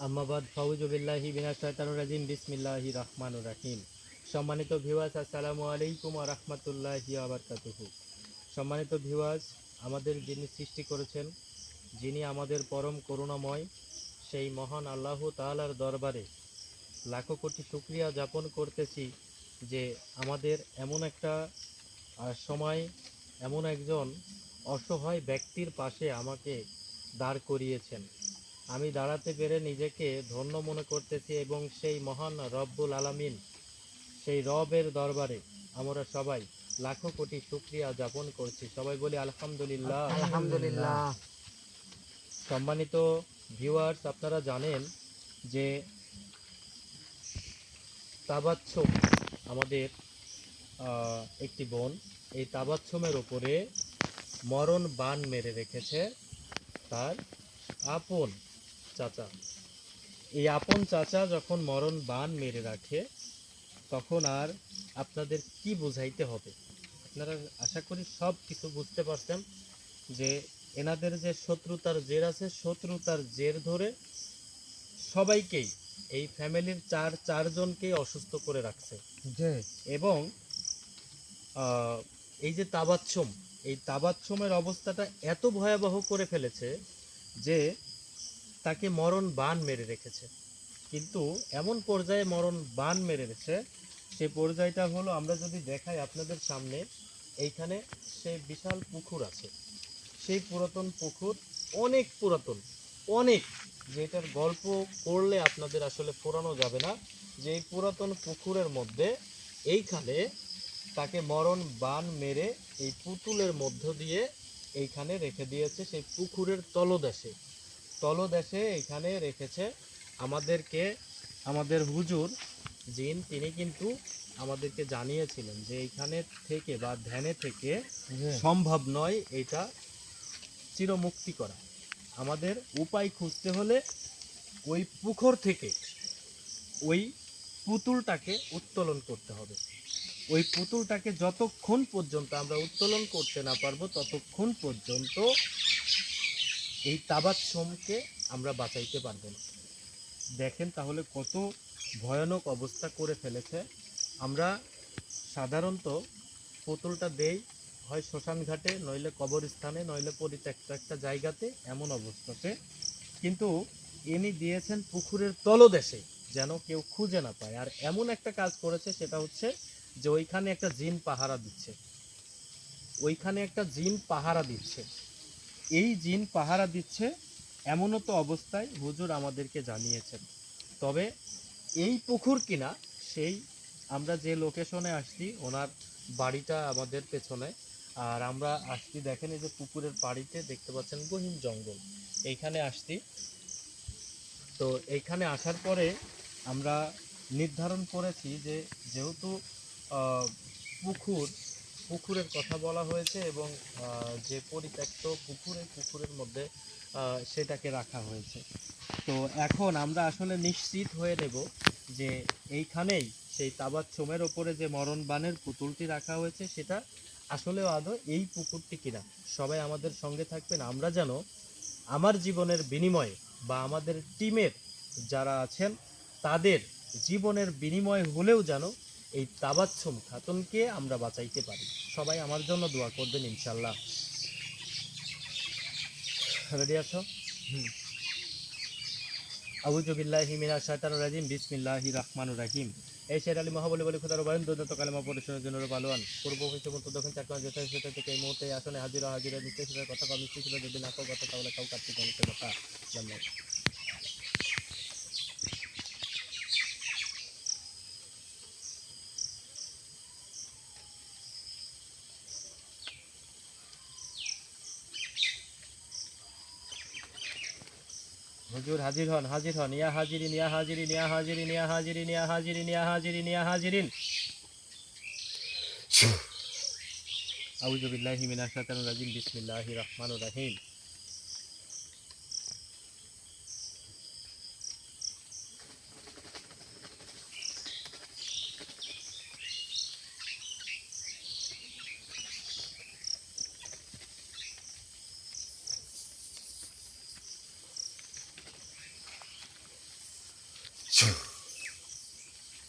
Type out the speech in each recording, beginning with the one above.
আম্মাবাদ ফাউযু বিল্লাহি মিনাশ শাইতানির রাজিম বিসমিল্লাহির রহমানির রহিম। সম্মানিত ভিউয়ার্স, আসসালামু আলাইকুম ওয়া রাহমাতুল্লাহি ওয়া বারাকাতুহু। সম্মানিত ভিউয়ার্স, আমাদের যিনি সৃষ্টি করেছেন, যিনি আমাদের পরম করুণাময়, সেই মহান আল্লাহ তাআলার দরবারে লাখো কোটি শুকরিয়া জ্ঞাপন করতেছি যে আমাদের এমন একটা সময়, এমন একজন অসহায় ব্যক্তির পাশে আমাকে দাঁড় করিয়েছেন। আমি দাঁড়াতে পেরে নিজেকে ধন্য মনে করতেছি এবং সেই মহান রব্বুল আলামিন, সেই রবের দরবারে আমরা সবাই লাখো কোটি শুকরিয়া জ্ঞাপন করছি। সবাই বলি আলহামদুলিল্লাহ। আলহামদুলিল্লাহ। সম্মানিত ভিউয়ার্স, আপনারা জানেন যে তাবাচ্ছুম আমাদের একটি বোন, এই তাবাচ্ছুমের ওপরে মরণ বান মেরে রেখেছে তার আপন চাচা। এই আপন চাচা যখন মরণ বান মেরে রাখে, তখন আর আপনাদের কি বুঝাইতে হবে? আপনারা আশা করি সব কিছু বুঝতে পারছেন যে এনাদের যে শত্রুতার জের আছে, শত্রুতার জের ধরে সবাইকেই, এই ফ্যামিলির চারজনকেই অসুস্থ করে রাখছে। এবং এই যে তাবাচ্ছুম, এই তাবাচ্ছুমের অবস্থাটা এত ভয়াবহ করে ফেলেছে যে তাকে মরণ বান মেরে রেখেছে। কিন্তু এমন পর্যায়ে মরণ বান মেরে রেখেছে, সেই পর্যায়টা হলো, আমরা যদি দেখাই আপনাদের সামনে, এইখানে সেই বিশাল পুকুর আছে। সেই পুরাতন পুকুর, অনেক পুরাতন, অনেক, যেটার গল্প করলে আপনাদের আসলে ফুরানো যাবে না। যে এই পুরাতন পুকুরের মধ্যে এইখানে তাকে মরণ বান মেরে এই পুতুলের মধ্য দিয়ে এইখানে রেখে দিয়েছে। সেই পুকুরের তলদেশে এইখানে রেখেছে। আমাদেরকে, আমাদের হুজুর জিন, তিনি কিন্তু আমাদেরকে জানিয়েছিলেন যে এইখানে থেকে বা ধ্যানে থেকে সম্ভব নয় এটা চিরমুক্তি করা। আমাদের উপায় খুঁজতে হলে ওই পুকুর থেকে ওই পুতুলটাকে উত্তোলন করতে হবে। ওই পুতুলটাকে যতক্ষণ পর্যন্ত আমরা উত্তোলন করতে না পারবো, ততক্ষণ পর্যন্ত এই তাবাচ্ছুমকে আমরা বাঁচাইতে পারবো না। দেখেন তাহলে কত ভয়ানক অবস্থা করে ফেলেছে। আমরা সাধারণত পুতুলটা দেই হয় শ্মশান ঘাটে, নইলে কবরস্থানে, নইলে পরিত্যক্ত একটা জায়গাতে, এমন অবস্থাতে। কিন্তু ইনি দিয়েছেন পুকুরের তলদেশে, যেন কেউ খুঁজে না পায়। আর এমন একটা কাজ করেছে, সেটা হচ্ছে যে ওইখানে একটা জিন পাহারা দিচ্ছে, ওইখানে একটা জিন পাহারা দিচ্ছে। এই জিন পাহারা দিচ্ছে এমনও তো অবস্থায় হুজুর আমাদেরকে জানিয়েছেন। তবে এই পুকুর কিনা, সেই আমরা যে লোকেশনে আসছি, ওনার বাড়িটা আমাদের পেছনে। আর আমরা আসছি, দেখেন এই যে পুকুরের পাড়িতে দেখতে পাচ্ছেন গহীন জঙ্গল, এইখানে আসছি। তো এইখানে আসার পরে আমরা নির্ধারণ করেছি যে যেহেতু আহ, পুকুরের কথা বলা হয়েছে এবং যে পরিত্যক্ত পুকুরের মধ্যে সেটাকে রাখা হয়েছে। তো এখন আমরা আসলে নিশ্চিত হয়ে নেব যে এইখানেই সেই তাবাচ্ছুমের ওপরে যে মরণবানের পুতুলটি রাখা হয়েছে, সেটা আসলেও আদৌ এই পুকুরটি কিনা। সবাই আমাদের সঙ্গে থাকবেন। আমরা যেন আমার জীবনের বিনিময়ে বা আমাদের টিমের যারা আছেন তাদের জীবনের বিনিময় হলেও যেন এই তাবাচ্ছুম খাতুনকে আমরা বাঁচাইতে পারি। সবাই আমার জন্য দোয়া করবেন ইনশাল্লাহ। রেডি আছো? আউযু বিল্লাহি মিনাশ শাইতানির রাজিম বিসমিল্লাহির রহমানির রহিম। এই শের আলী মহাবলী বলে খোদার বায়ন দন্ত কালেমা পরিশোধের জন্য পালোয়ান পূর্ব পশ্চিম উত্তর দক্ষিণ চারকোনা যেটা সেটা থেকে এই মুহূর্তে আসনে হাজিরা নিশ্চয় সেটার কথা কম, নিশ্চয় সেটা যদি না কাউ কথা, তাহলে কাউ কার্তিক মানুষের কথা জানলাম। হুজুর হাজির হন, ইয়া হাজিরিন ইয়া হাজিরিন ইয়া হাজিরিন ইয়া হাজিরিন ইয়া হাজিরিন ইয়া হাজিরিন ইয়া হাজিরিন। আউযু বিল্লাহি মিনাশ শাইতানির রাজিম বিসমিল্লাহির রহমানির রহিম।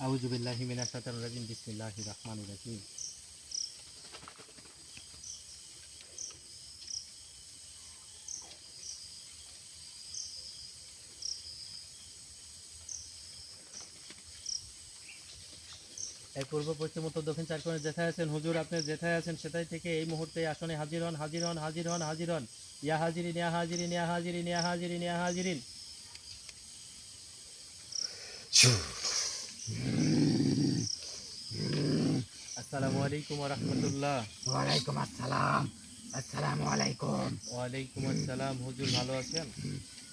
আউযু বিল্লাহি মিনাশ শাইতানির রাজিম বিসমিল্লাহির রহমানির রহিম। এই পূর্ব পশ্চিম উত্তর দক্ষিণ চার কোণে যেথায় আছেন হুজুর, আপনি যেথায় আছেন সেটাই থেকে এই মুহূর্তে আসনে হাজির হন, হাজির হন, হাজির হন, হাজির হন। ইয়া হাজিরিন, ইয়া হাজিরিন, ইয়া হাজিরিন, ইয়া হাজিরিন, ইয়া হাজিরিন। আসসালামু আলাইকুম ওয়া রাহমাতুল্লাহ। ওয়ালাইকুম আসসালাম। আসসালামু আলাইকুম। ওয়ালাইকুম আসসালাম। হুজুর ভালো আছেন?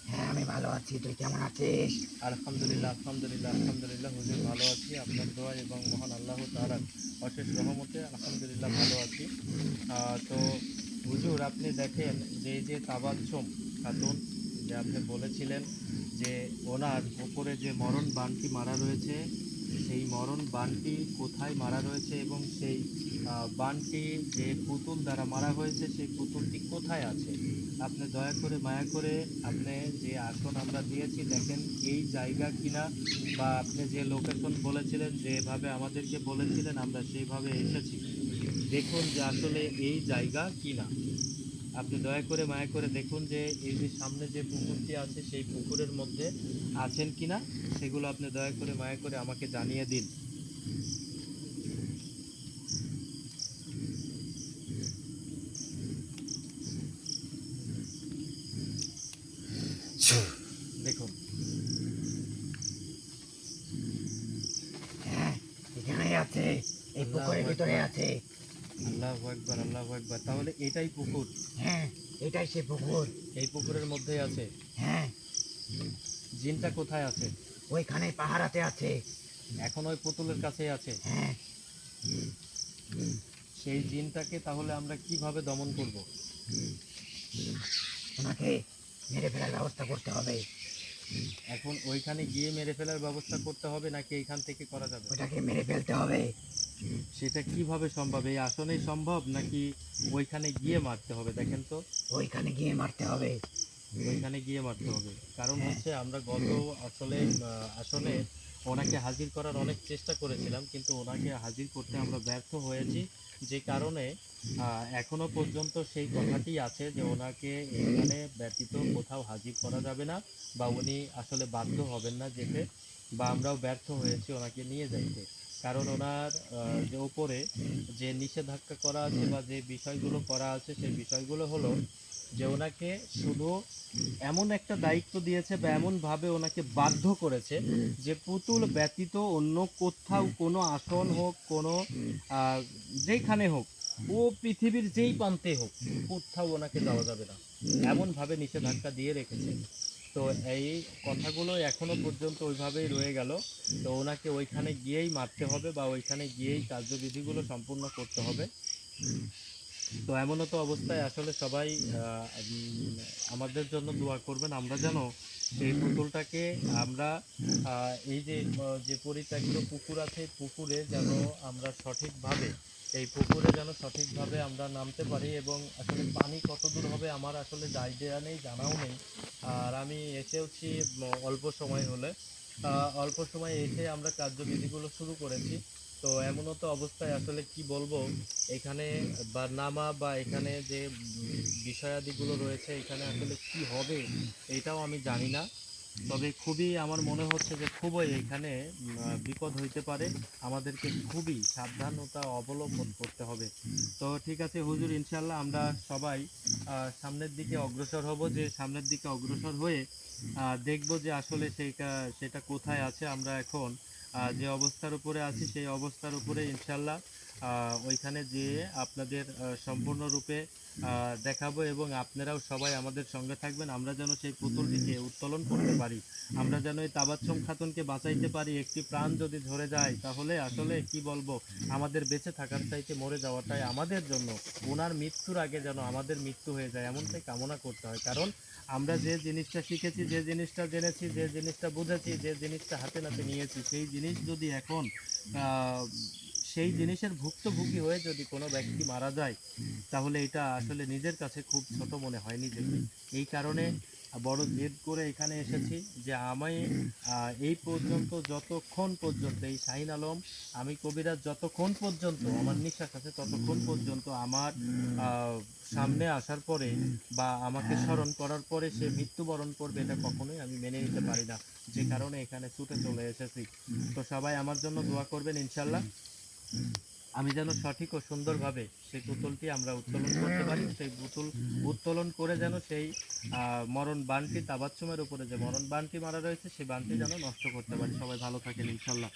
হ্যাঁ, আমি ভালো আছি। তুই কেমন আছিস? আলহামদুলিল্লাহ, আলহামদুলিল্লাহ, আলহামদুলিল্লাহ হুজুর ভালো আছি। আপনার দোয়া এবং মহান আল্লাহ তাআলার অশেষ রহমতে আলহামদুলিল্লাহ ভালো আছি। তো হুজুর আপনি দেখেন যে এই যে তাবাচ্ছুম খাতুন, যে আপনি বলেছিলেন যে ওনার উপরে যে মরণ বাণটি মারা রয়েছে, সেই মরণ বাণটি কোথায় মারা রয়েছে এবং সেই বাণটি যে পুতুল দ্বারা মারা হয়েছে সেই পুতুলটি কোথায় আছে? আপনি দয়া করে মায়া করে আপনি যে আসন আমরা দিয়েছি দেখেন এই জায়গা কিনা, বা আপনি যে লোকেশন বলেছিলেন, যেভাবে আমাদেরকে বলেছিলেন আমরা সেইভাবে এসেছি, দেখুন যে আসলে এই জায়গা কিনা। আপনি দয়া করে মায়া করে দেখুন যে এই যে সামনে যে পুকুরটি আছে সেই পুকুরের মধ্যে আছেন কিনা, সেগুলো আপনি দয়া করে মায়া করে আমাকে জানিয়ে দিন। দেখুন। হ্যাঁ, এখানেই আছে। এই আল্লাহু পুকুরের ভিতরে আকবার, আছে। আল্লাহু আকবার, আল্লাহু আকবার। তাহলে এটাই পুকুর? হ্যাঁ, এটাই সে পুকুর। এই পুকুরের মধ্যেই আছে। হ্যাঁ, জিনটা কোথায় আছে? ওইখানে পাহারাতে আছে। এখন ওই পুতুলের কাছেই আছে। হ্যাঁ, সেই জিনটাকে তাহলে আমরা কিভাবে দমন করব? ওনাকে মেরে ফেলার ব্যবস্থা করতে হবে। এখন ওইখানে গিয়ে মেরে ফেলার ব্যবস্থা করতে হবে নাকি এইখান থেকে করা যাবে? ওটাকে মেরে ফেলতে হবে। সেটা কিভাবে সম্ভব? এই আসনেই সম্ভব নাকি ওইখানে গিয়ে মারতে হবে? দেখেন তো। ওইখানে গিয়ে মারতে হবে। ওইখানে গিয়ে মারতে হবে। কারণ হচ্ছে আমরা গত আসলে আসনে ওনাকে হাজির করার অনেক চেষ্টা করেছিলাম, কিন্তু ওনাকে হাজির করতে আমরা ব্যর্থ হয়েছি। যে কারণে এখনো পর্যন্ত সেই কথাটি আছে যে ওনাকে এখানে ব্যতীত কোথাও হাজির করা যাবে না, বা উনি আসলে বাধ্য হবেন না যেতে, বা আমরাও ব্যর্থ হয়েছি ওনাকে নিয়ে যাইতে। কারণ ওনার যে ওপরে যে নিষেধাজ্ঞা করা আছে বা যে বিষয়গুলো করা আছে সেই বিষয়গুলো হলো যে ওনাকে শুধু এমন একটা দায়িত্ব দিয়েছে বা এমন ভাবে ওনাকে বাধ্য করেছে যে পুতুল ব্যতীত অন্য কোথাও কোনো আসন হোক, কোনো যেখানে হোক, ও পৃথিবীর যেই প্রান্তে হোক, কোথাও ওনাকে যাওয়া যাবে না, এমন ভাবে নিষেধাজ্ঞা দিয়ে রেখেছে। তো এই কথাগুলো এখনো পর্যন্ত ওইভাবেই রয়ে গেল। তো ওনাকে ওইখানে গিয়েই মারতে হবে বা ওইখানে গিয়েই কার্যবিধিগুলো সম্পূর্ণ করতে হবে। তো এমনও তো অবস্থায় আসলে সবাই আমাদের জন্য দোয়া করবেন, আমরা যেন সেই পুতুলটাকে আমরা এই যে যে পরিত্যক্ত পুকুর আছে পুকুরে যেন আমরা সঠিকভাবে, এই পুকুরে যেন সঠিকভাবে আমরা নামতে পারি। এবং আসলে পানি কত দূর হবে আমার আসলে আইডিয়া নেই, জানাও নেই। আর আমি এসেওছি অল্প সময় হলে, অল্প সময় এসে আমরা কার্যবিধিগুলো শুরু করেছি। তো এমনও তো অবস্থায় আসলে কি বলবো, এখানে বা নামা বা এখানে যে বিষয়াদিগুলো রয়েছে এখানে আসলে কি হবে এটাও আমি জানি না। তবে খুবই আমার মনে হচ্ছে যে খুবই এখানে বিপদ হইতে পারে, আমাদেরকে খুবই সাবধানতা অবলম্বন করতে হবে। তো ঠিক আছে হুজুর, ইনশাল্লাহ আমরা সবাই সামনের দিকে অগ্রসর হব, যে সামনের দিকে অগ্রসর হয়ে দেখব যে আসলে সেটা কোথায় আছে। আমরা এখন যে অবস্থার উপরে আছি সেই অবস্থার উপরে ইনশাল্লাহ ওইখানে যেয়ে আপনাদের সম্পূর্ণরূপে দেখাবো, এবং আপনারাও সবাই আমাদের সঙ্গে থাকবেন। আমরা যেন সেই পুতুলটিকে উত্তোলন করতে পারি, আমরা যেন এই তাবাচ্ছুম খাতুনকে বাঁচাইতে পারি। একটি প্রাণ যদি ঝরে যায় তাহলে আসলে কি বলবো, আমাদের বেঁচে থাকার চাইতে মরে যাওয়াটাই আমাদের জন্য, ওনার মৃত্যুর আগে যেন আমাদের মৃত্যু হয়ে যায় এমনটাই কামনা করতে হয়। কারণ আমরা যে জিনিসটা শিখেছি, যে জিনিসটা জেনেছি, যে জিনিসটা বুঝেছি, যে জিনিসটা হাতে নাতে নিয়েছি, সেই জিনিস যদি এখন আহ, সেই জিনিসের ভুক্তভোগী হয়ে যদি কোনো ব্যক্তি মারা যায় তাহলে এটা আসলে নিজের কাছে খুব ছোট মনে হয় নিজেকে। এই কারণে বড় জেদ করে এখানে এসেছি যে আমি এই পর্যন্ত যতক্ষণ পর্যন্ত এই শাহিন আলম আমি কবিরাজ যতক্ষণ পর্যন্ত আমার নিঃশ্বাস আছে ততক্ষণ পর্যন্ত আমার সামনে আসার পরে বা আমাকে স্মরণ করার পরে সে মৃত্যুবরণ করবে এটা কখনোই আমি মেনে নিতে পারি না, যে কারণে এখানে ছুটে চলে এসেছি। তো সবাই আমার জন্য দোয়া করবেন ইনশাল্লাহ, আমি যেন সঠিক ও সুন্দরভাবে সেই পুতুলটি আমরা উত্তোলন করতে পারি, সেই পুতুল উত্তোলন করে যেন সেই মরণ বানটি তাবাচ্চুমের উপরে যে মরণ বানটি মারা রয়েছে সেই বানটি যেন নষ্ট করতে পারি। সবাই ভালো থাকেন ইনশাল্লাহ।